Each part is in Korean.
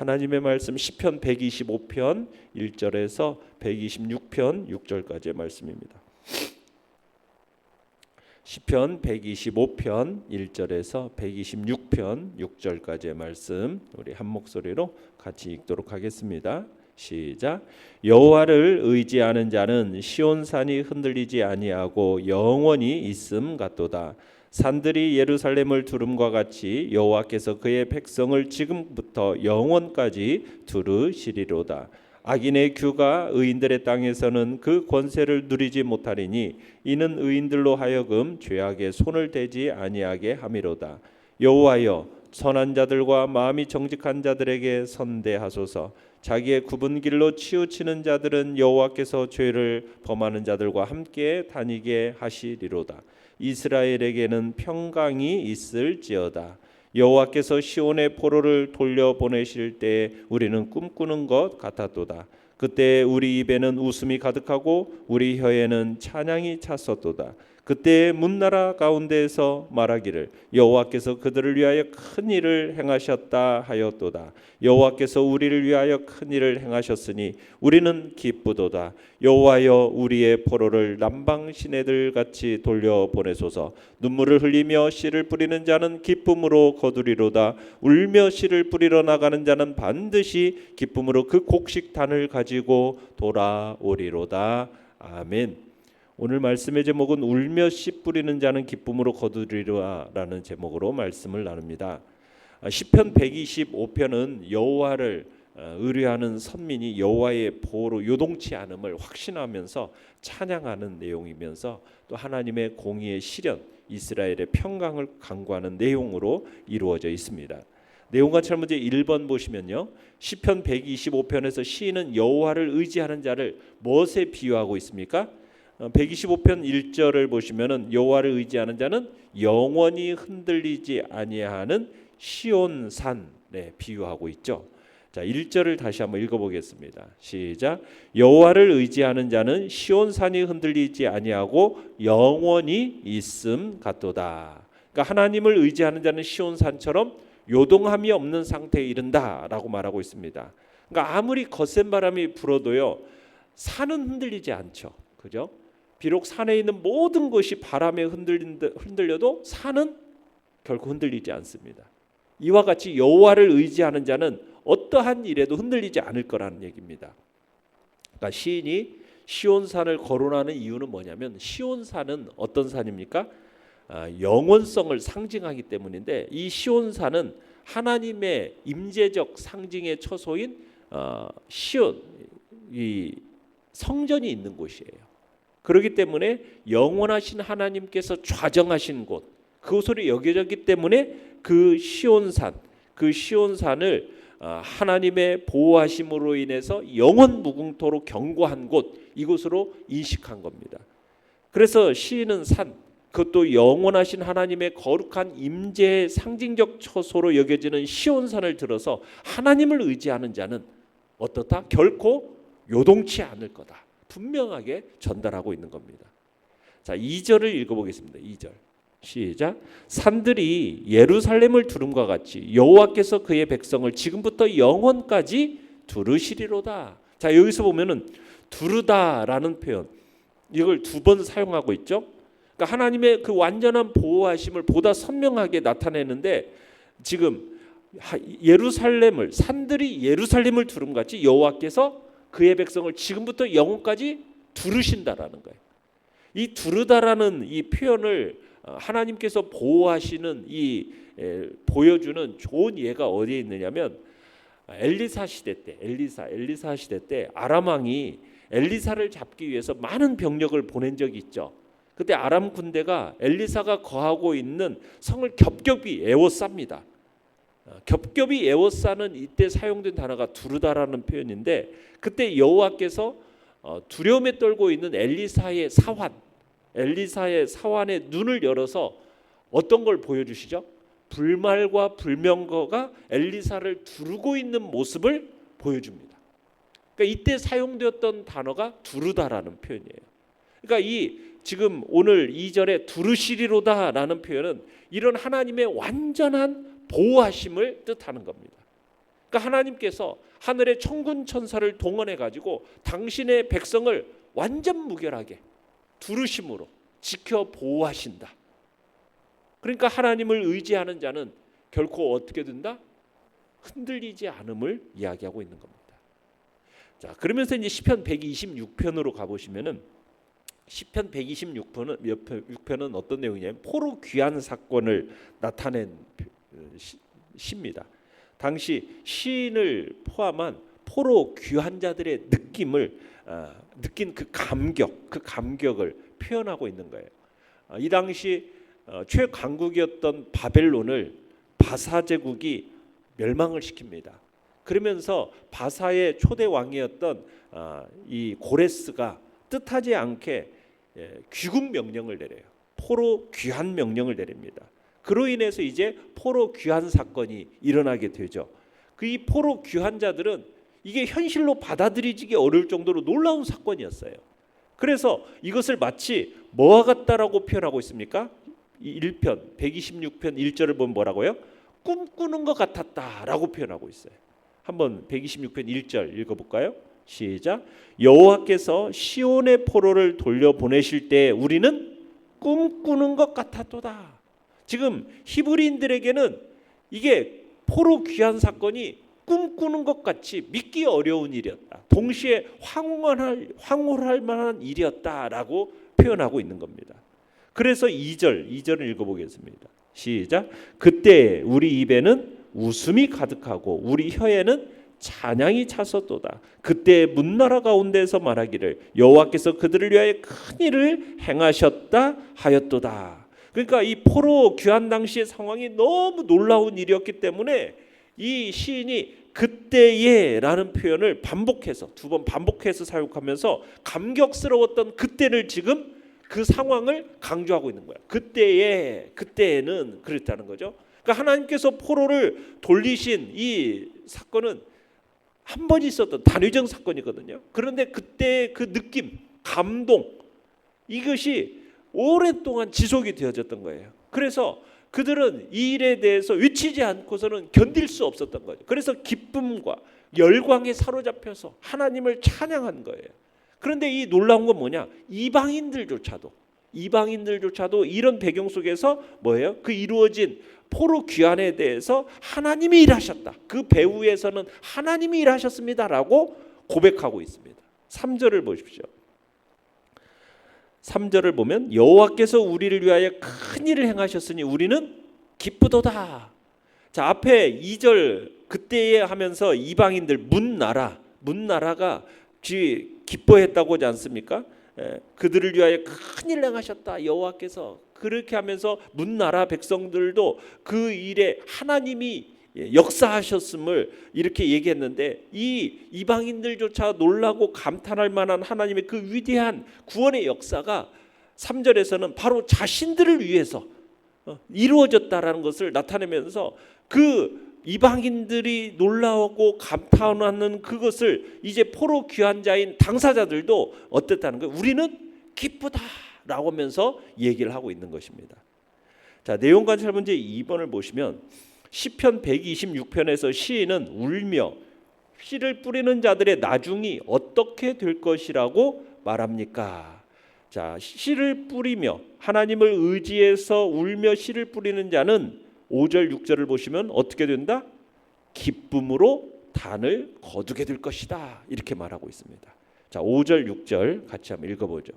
하나님의 말씀 시편 125편 1절에서 126편 6절까지의 말씀입니다. 시편 125편 1절에서 126편 6절까지의 말씀 우리 한 목소리로 같이 읽도록 하겠습니다. 시작. 여호와를 의지하는 자는 시온산이 흔들리지 아니하고 영원히 있음 같도다. 산들이 예루살렘을 두름과 같이 여호와께서 그의 백성을 지금부터 영원까지 두르시리로다. 악인의 규가 의인들의 땅에서는 그 권세를 누리지 못하리니 이는 의인들로 하여금 죄악에 손을 대지 아니하게 함이로다. 여호와여, 선한 자들과 마음이 정직한 자들에게 선대하소서. 자기의 굽은 길로 치우치는 자들은 여호와께서 죄를 범하는 자들과 함께 다니게 하시리로다. 이스라엘에게는 평강이 있을지어다. 여호와께서 시온의 포로를 돌려보내실 때 우리는 꿈꾸는 것 같았도다. 그때 우리 입에는 웃음이 가득하고 우리 혀에는 찬양이 찼었도다. 그때 문나라 가운데에서 말하기를 여호와께서 그들을 위하여 큰 일을 행하셨다 하였도다. 여호와께서 우리를 위하여 큰 일을 행하셨으니 우리는 기쁘도다. 여호와여, 우리의 포로를 남방 시내들 같이 돌려보내소서. 눈물을 흘리며 씨를 뿌리는 자는 기쁨으로 거두리로다. 울며 씨를 뿌리러 나가는 자는 반드시 기쁨으로 그 곡식단을 가지고 돌아오리로다. 아멘. 오늘 말씀의 제목은 울며 씨 뿌리는 자는 기쁨으로 거두리라라는 제목으로 말씀을 나눕니다. 시편 125편은 여호와를 의뢰하는 선민이 여호와의 보호로 요동치 않음을 확신하면서 찬양하는 내용이면서 또 하나님의 공의의 실현, 이스라엘의 평강을 강구하는 내용으로 이루어져 있습니다. 내용과 먼저 1번 보시면요, 시편 125편에서 시인은 여호와를 의지하는 자를 무엇에 비유하고 있습니까? 125편 1절을 보시면은 여호와를 의지하는 자는 영원히 흔들리지 아니하는 시온산에 비유하고 있죠. 자, 1절을 다시 한번 읽어보겠습니다. 시작. 여호와를 의지하는 자는 시온산이 흔들리지 아니하고 영원히 있음 같도다. 그러니까 하나님을 의지하는 자는 시온산처럼 요동함이 없는 상태에 이른다라고 말하고 있습니다. 그러니까 아무리 거센 바람이 불어도요, 산은 흔들리지 않죠. 그죠? 비록 산에 있는 모든 것이 바람에 흔들려도 산은 결코 흔들리지 않습니다. 이와 같이 여호와를 의지하는 자는 어떠한 일에도 흔들리지 않을 거라는 얘기입니다. 그러니까 시인이 시온산을 거론하는 이유는 뭐냐면, 시온산은 어떤 산입니까? 영원성을 상징하기 때문인데, 이 시온산은 하나님의 임재적 상징의 처소인 시온, 이 성전이 있는 곳이에요. 그렇기 때문에 영원하신 하나님께서 좌정하신 곳, 그곳으로 여겨졌기 때문에 그 시온산을 하나님의 보호하심으로 인해서 영원 무궁토로 견고한 곳, 이곳으로 인식한 겁니다. 그래서 시인은 산, 그것도 영원하신 하나님의 거룩한 임재의 상징적 처소로 여겨지는 시온산을 들어서 하나님을 의지하는 자는 어떻다? 결코 요동치 않을 거다. 분명하게 전달하고 있는 겁니다. 자, 2절을 읽어보겠습니다. 2절 시작. 산들이 예루살렘을 두름과 같이 여호와께서 그의 백성을 지금부터 영원까지 두르시리로다. 자, 여기서 보면은 두르다라는 표현, 이걸 2번 사용하고 있죠. 그러니까 하나님의 그 완전한 보호하심을 보다 선명하게 나타내는데, 지금 산들이 예루살렘을 두름같이 여호와께서 그의 백성을 지금부터 영원까지 두르신다라는 거예요. 이 두르다라는 이 표현을 하나님께서 보호하시는 보여주는 좋은 예가 어디에 있느냐면, 엘리사 시대 때 아람 왕이 엘리사를 잡기 위해서 많은 병력을 보낸 적이 있죠. 그때 아람 군대가 엘리사가 거하고 있는 성을 겹겹이 에워쌉니다. 겹겹이 에워싸는 이때 사용된 단어가 두르다라는 표현인데, 그때 여호와께서 두려움에 떨고 있는 엘리사의 사환의 눈을 열어서 어떤 걸 보여주시죠? 불말과 불명거가 엘리사를 두르고 있는 모습을 보여줍니다. 그러니까 이때 사용되었던 단어가 두르다라는 표현이에요. 그러니까 지금 오늘 2절에 두르시리로다라는 표현은 이런 하나님의 완전한 보호하심을 뜻하는 겁니다. 그러니까 하나님께서 하늘의 천군 천사를 동원해 가지고 당신의 백성을 완전 무결하게 두루심으로 지켜 보호하신다. 그러니까 하나님을 의지하는 자는 결코 어떻게 된다? 흔들리지 않음을 이야기하고 있는 겁니다. 자, 그러면서 이제 시편 126편으로 가보시면은 시편 126편은 어떤 내용이냐면 포로 귀환 사건을 나타낸 시입니다. 당시 시인을 포함한 포로 귀환자들의 느낀 그 감격을 표현하고 있는 거예요. 이 당시 최강국이었던 바벨론을 바사 제국이 멸망을 시킵니다. 그러면서 바사의 초대 왕이었던 이 고레스가 뜻하지 않게 귀국 명령을 내려요. 포로 귀환 명령을 내립니다. 그로 인해서 이제 포로 귀환 사건이 일어나게 되죠. 이 포로 귀환자들은 이게 현실로 받아들이기 어려울 정도로 놀라운 사건이었어요. 그래서 이것을 마치 뭐와 같다라고 표현하고 있습니까? 1편 126편 1절을 보면 뭐라고요? 꿈꾸는 것 같았다라고 표현하고 있어요. 한번 126편 1절 읽어볼까요? 시작. 여호와께서 시온의 포로를 돌려보내실 때 우리는 꿈꾸는 것 같았도다. 지금 히브리인들에게는 이게 포로 귀환 사건이 꿈꾸는 것 같이 믿기 어려운 일이었다. 동시에 황홀할 만한 일이었다라고 표현하고 있는 겁니다. 그래서 2절을 읽어보겠습니다. 시작. 그때 우리 입에는 웃음이 가득하고 우리 혀에는 찬양이 찼었도다. 그때 문나라 가운데서 말하기를 여호와께서 그들을 위하여 큰 일을 행하셨다 하였도다. 그러니까 이 포로 귀환 당시의 상황이 너무 놀라운 일이었기 때문에 이 시인이 그때에라는 표현을 두 번 반복해서 사용하면서 감격스러웠던 그때를 지금 그 상황을 강조하고 있는 거야. 그때에는 그랬다는 거죠. 그러니까 하나님께서 포로를 돌리신 이 사건은 한 번 있었던 단위적 사건이거든요. 그런데 그때 그 느낌, 감동 이것이 오랫동안 지속이 되어졌던 거예요. 그래서 그들은 이 일에 대해서 외치지 않고서는 견딜 수 없었던 거죠. 그래서 기쁨과 열광에 사로잡혀서 하나님을 찬양한 거예요. 그런데 이 놀라운 건 뭐냐? 이방인들조차도 이런 배경 속에서 뭐예요? 그 이루어진 포로 귀환에 대해서 하나님이 일하셨다. 그 배후에서는 하나님이 일하셨습니다라고 고백하고 있습니다. 3절을 보십시오. 3절을 보면 여호와께서 우리를 위하여 큰 일을 행하셨으니 우리는 기쁘도다. 자, 앞에 2절 그때에 하면서 이방인들 문나라가 기뻐했다고 하지 않습니까? 그들을 위하여 큰 일을 행하셨다. 여호와께서 그렇게 하면서 문나라 백성들도 그 일에 하나님이 역사하셨음을 이렇게 얘기했는데 이 이방인들조차 놀라고 감탄할 만한 하나님의 그 위대한 구원의 역사가 3절에서는 바로 자신들을 위해서 이루어졌다라는 것을 나타내면서 그 이방인들이 놀라고 감탄하는 그것을 이제 포로 귀환자인 당사자들도 어땠다는 거예요? 우리는 기쁘다라고 하면서 얘기를 하고 있는 것입니다. 자, 내용 관찰 문제 2번을 보시면 시편 126편에서 시인은 울며 씨를 뿌리는 자들의 나중이 어떻게 될 것이라고 말합니까? 자, 씨를 뿌리며 하나님을 의지해서 울며 씨를 뿌리는 자는 5절 6절을 보시면 어떻게 된다? 기쁨으로 단을 거두게 될 것이다. 이렇게 말하고 있습니다. 자, 5절 6절 같이 한번 읽어보죠.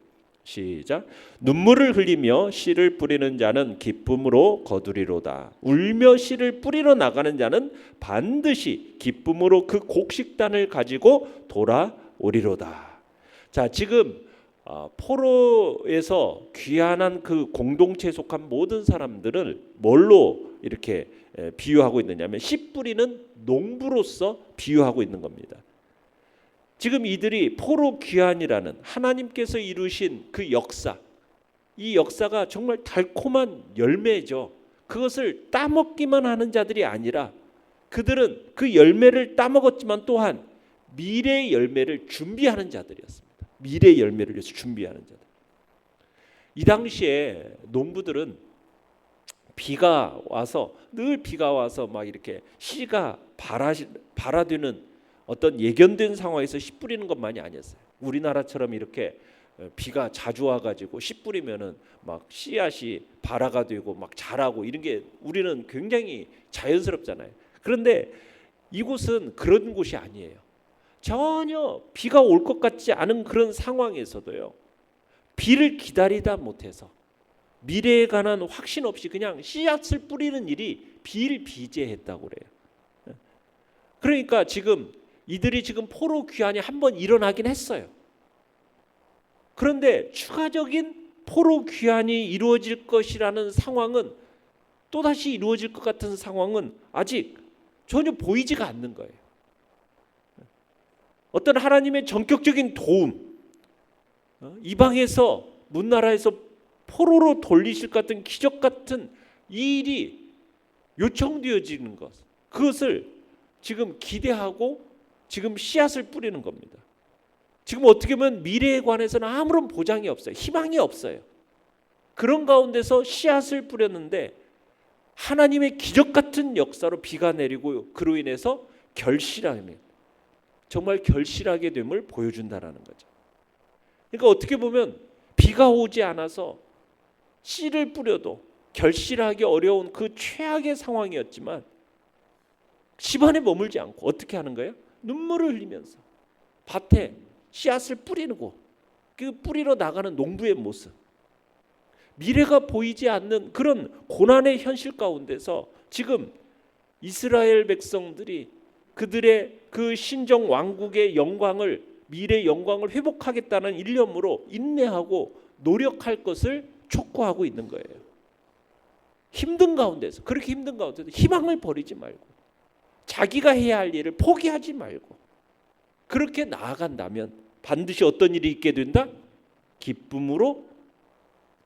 시작. 눈물을 흘리며 씨를 뿌리는 자는 기쁨으로 거두리로다. 울며 씨를 뿌리러 나가는 자는 반드시 기쁨으로 그 곡식단을 가지고 돌아오리로다. 자, 지금 포로에서 귀환한 그 공동체에 속한 모든 사람들을 뭘로 이렇게 비유하고 있느냐면 씨 뿌리는 농부로서 비유하고 있는 겁니다. 지금 이들이 포로 귀환이라는 하나님께서 이루신 그 역사, 이 역사가 정말 달콤한 열매죠. 그것을 따먹기만 하는 자들이 아니라 그들은 그 열매를 따먹었지만 또한 미래의 열매를 준비하는 자들이었습니다. 미래의 열매를 위해서 준비하는 자들. 이 당시에 농부들은 비가 와서 늘 비가 와서 막 이렇게 씨가 발아되는 어떤 예견된 상황에서 씨 뿌리는 것만이 아니었어요. 우리나라처럼 이렇게 비가 자주 와가지고 씨 뿌리면은 막 씨앗이 발아가 되고 막 자라고 이런 게 우리는 굉장히 자연스럽잖아요. 그런데 이곳은 그런 곳이 아니에요. 전혀 비가 올 것 같지 않은 그런 상황에서도요, 비를 기다리다 못해서 미래에 관한 확신 없이 그냥 씨앗을 뿌리는 일이 비일비재했다고 그래요. 그러니까 지금 이들이 지금 포로 귀환이 한번 일어나긴 했어요. 그런데 추가적인 포로 귀환이 이루어질 것이라는 상황은, 또다시 이루어질 것 같은 상황은 아직 전혀 보이지가 않는 거예요. 어떤 하나님의 전격적인 도움, 이방에서 문나라에서 포로로 돌리실 것 같은 기적 같은 이 일이 요청되어지는 것, 그것을 지금 기대하고 지금 씨앗을 뿌리는 겁니다. 지금 어떻게 보면 미래에 관해서는 아무런 보장이 없어요. 희망이 없어요. 그런 가운데서 씨앗을 뿌렸는데 하나님의 기적 같은 역사로 비가 내리고 그로 인해서 결실하면, 정말 결실하게 됨을 보여준다라는 거죠. 그러니까 어떻게 보면 비가 오지 않아서 씨를 뿌려도 결실하기 어려운 그 최악의 상황이었지만 집안에 머물지 않고 어떻게 하는 거예요? 눈물을 흘리면서 밭에 씨앗을 뿌리고 그 뿌리러 나가는 농부의 모습, 미래가 보이지 않는 그런 고난의 현실 가운데서 지금 이스라엘 백성들이 그들의 그 신정 왕국의 영광을, 미래 영광을 회복하겠다는 일념으로 인내하고 노력할 것을 촉구하고 있는 거예요. 힘든 가운데서, 그렇게 힘든 가운데서 희망을 버리지 말고 자기가 해야 할 일을 포기하지 말고 그렇게 나아간다면 반드시 어떤 일이 있게 된다? 기쁨으로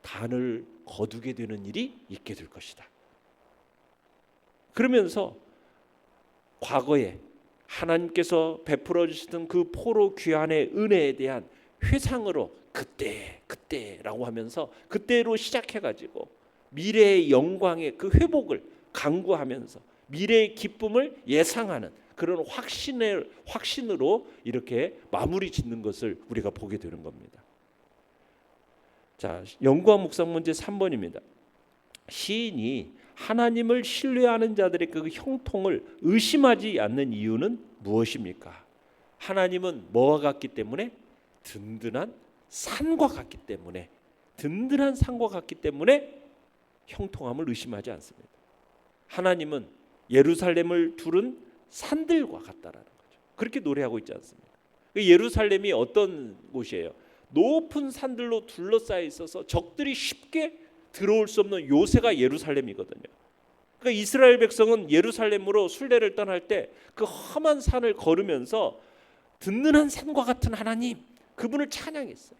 단을 거두게 되는 일이 있게 될 것이다. 그러면서 과거에 하나님께서 베풀어 주시던 그 포로 귀환의 은혜에 대한 회상으로 그때라고 하면서 그때로 시작해가지고 미래의 영광의 그 회복을 강구하면서 미래의 기쁨을 예상하는 그런 확신으로 이렇게 마무리 짓는 것을 우리가 보게 되는 겁니다. 자, 연구와 묵상 문제 3번입니다. 시인이 하나님을 신뢰하는 자들의 그 형통을 의심하지 않는 이유는 무엇입니까? 하나님은 뭐와 같기 때문에? 든든한 산과 같기 때문에, 든든한 산과 같기 때문에 형통함을 의심하지 않습니다. 하나님은 예루살렘을 두른 산들과 같다라는 거죠. 그렇게 노래하고 있지 않습니까? 예루살렘이 어떤 곳이에요? 높은 산들로 둘러싸여 있어서 적들이 쉽게 들어올 수 없는 요새가 예루살렘이거든요. 그러니까 이스라엘 백성은 예루살렘으로 순례를 떠날 때 그 험한 산을 걸으면서 든든한 산과 같은 하나님, 그분을 찬양했어요.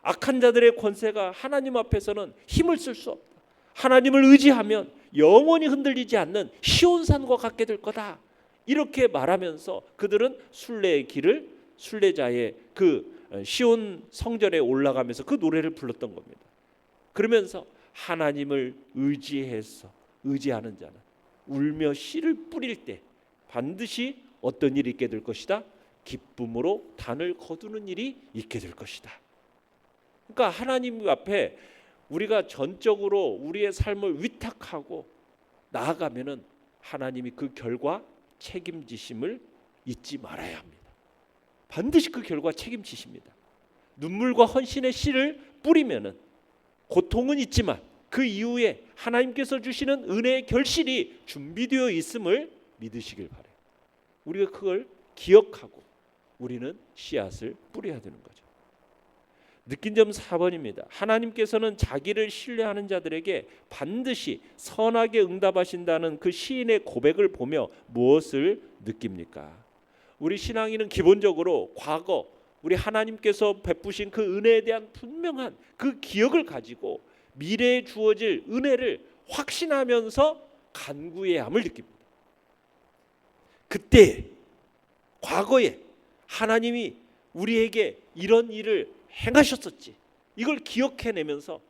악한 자들의 권세가 하나님 앞에서는 힘을 쓸 수 없다. 하나님을 의지하면 영원히 흔들리지 않는 시온산과 같게 될 거다. 이렇게 말하면서 그들은 순례의 길을, 순례자의 그 시온 성전에 올라가면서 그 노래를 불렀던 겁니다. 그러면서 하나님을 의지하는 자는 울며 씨를 뿌릴 때 반드시 어떤 일이 있게 될 것이다? 기쁨으로 단을 거두는 일이 있게 될 것이다. 그러니까 하나님 앞에 우리가 전적으로 우리의 삶을 위탁하고 나아가면은 하나님이 그 결과 책임지심을 잊지 말아야 합니다. 반드시 그 결과 책임지십니다. 눈물과 헌신의 씨를 뿌리면은 고통은 있지만 그 이후에 하나님께서 주시는 은혜의 결실이 준비되어 있음을 믿으시길 바라요. 우리가 그걸 기억하고 우리는 씨앗을 뿌려야 되는 거죠. 느낀 점 4번입니다. 하나님께서는 자기를 신뢰하는 자들에게 반드시 선하게 응답하신다는 그 시인의 고백을 보며 무엇을 느낍니까? 우리 신앙인은 기본적으로 과거 우리 하나님께서 베푸신 그 은혜에 대한 분명한 그 기억을 가지고 미래에 주어질 은혜를 확신하면서 간구해야 함을 느낍니다. 그때 과거에 하나님이 우리에게 이런 일을 행하셨었지, 이걸 기억해내면서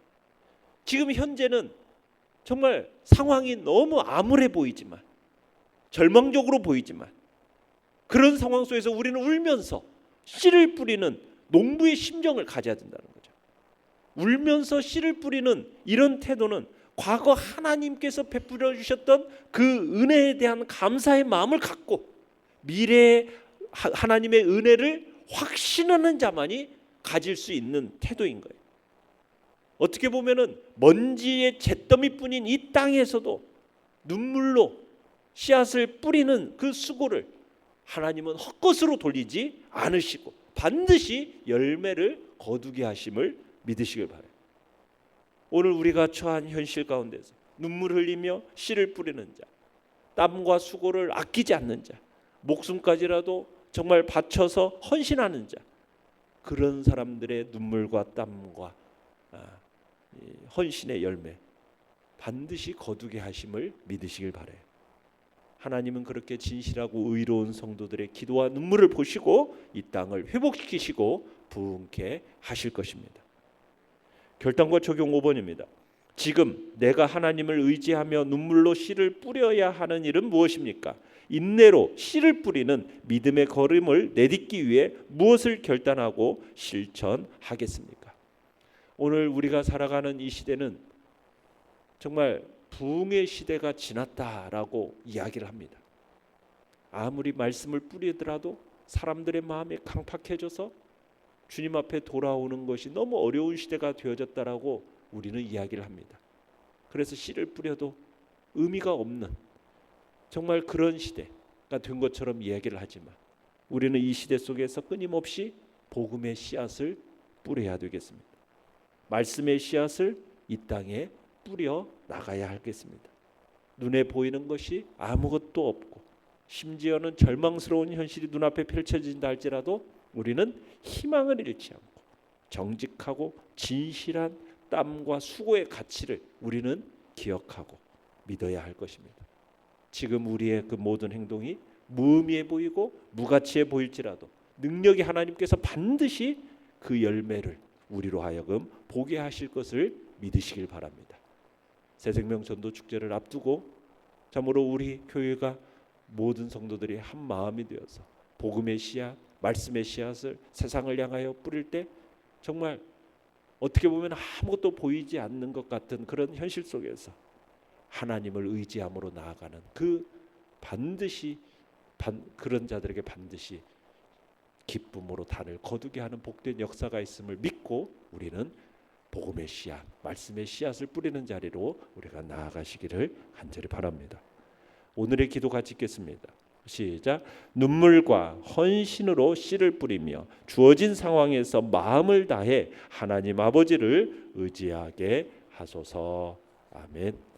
지금 현재는 정말 상황이 너무 암울해 보이지만, 절망적으로 보이지만, 그런 상황 속에서 우리는 울면서 씨를 뿌리는 농부의 심정을 가져야 된다는 거죠. 울면서 씨를 뿌리는 이런 태도는 과거 하나님께서 베풀어 주셨던 그 은혜에 대한 감사의 마음을 갖고 미래의 하나님의 은혜를 확신하는 자만이 가질 수 있는 태도인 거예요. 어떻게 보면은 먼지의 잿더미뿐인 이 땅에서도 눈물로 씨앗을 뿌리는 그 수고를 하나님은 헛것으로 돌리지 않으시고 반드시 열매를 거두게 하심을 믿으시길 바라요. 오늘 우리가 처한 현실 가운데서 눈물 흘리며 씨를 뿌리는 자, 땀과 수고를 아끼지 않는 자, 목숨까지라도 정말 바쳐서 헌신하는 자, 그런 사람들의 눈물과 땀과 헌신의 열매 반드시 거두게 하심을 믿으시길 바라요. 하나님은 그렇게 진실하고 의로운 성도들의 기도와 눈물을 보시고 이 땅을 회복시키시고 부흥케 하실 것입니다. 결단과 적용 5번입니다. 지금 내가 하나님을 의지하며 눈물로 씨를 뿌려야 하는 일은 무엇입니까? 인내로 씨를 뿌리는 믿음의 걸음을 내딛기 위해 무엇을 결단하고 실천하겠습니까? 오늘 우리가 살아가는 이 시대는 정말 부흥의 시대가 지났다라고 이야기를 합니다. 아무리 말씀을 뿌리더라도 사람들의 마음이 강팍해져서 주님 앞에 돌아오는 것이 너무 어려운 시대가 되어졌다라고 우리는 이야기를 합니다. 그래서 씨를 뿌려도 의미가 없는 정말 그런 시대가 된 것처럼 이야기를 하지만 우리는 이 시대 속에서 끊임없이 복음의 씨앗을 뿌려야 되겠습니다. 말씀의 씨앗을 이 땅에 뿌려 나가야 하겠습니다. 눈에 보이는 것이 아무것도 없고 심지어는 절망스러운 현실이 눈앞에 펼쳐진다 할지라도 우리는 희망을 잃지 않고 정직하고 진실한 땀과 수고의 가치를 우리는 기억하고 믿어야 할 것입니다. 지금 우리의 그 모든 행동이 무의미해 보이고 무가치해 보일지라도 능력이 하나님께서 반드시 그 열매를 우리로 하여금 보게 하실 것을 믿으시길 바랍니다. 새생명 전도 축제를 앞두고 참으로 우리 교회가 모든 성도들이 한 마음이 되어서 복음의 씨앗, 말씀의 씨앗을 세상을 향하여 뿌릴 때 정말 어떻게 보면 아무것도 보이지 않는 것 같은 그런 현실 속에서 하나님을 의지함으로 나아가는 그 반드시 그런 자들에게 반드시 기쁨으로 단을 거두게 하는 복된 역사가 있음을 믿고 우리는 복음의 씨앗, 말씀의 씨앗을 뿌리는 자리로 우리가 나아가시기를 간절히 바랍니다. 오늘의 기도 같이 읽겠습니다. 시작. 눈물과 헌신으로 씨를 뿌리며 주어진 상황에서 마음을 다해 하나님 아버지를 의지하게 하소서. 아멘.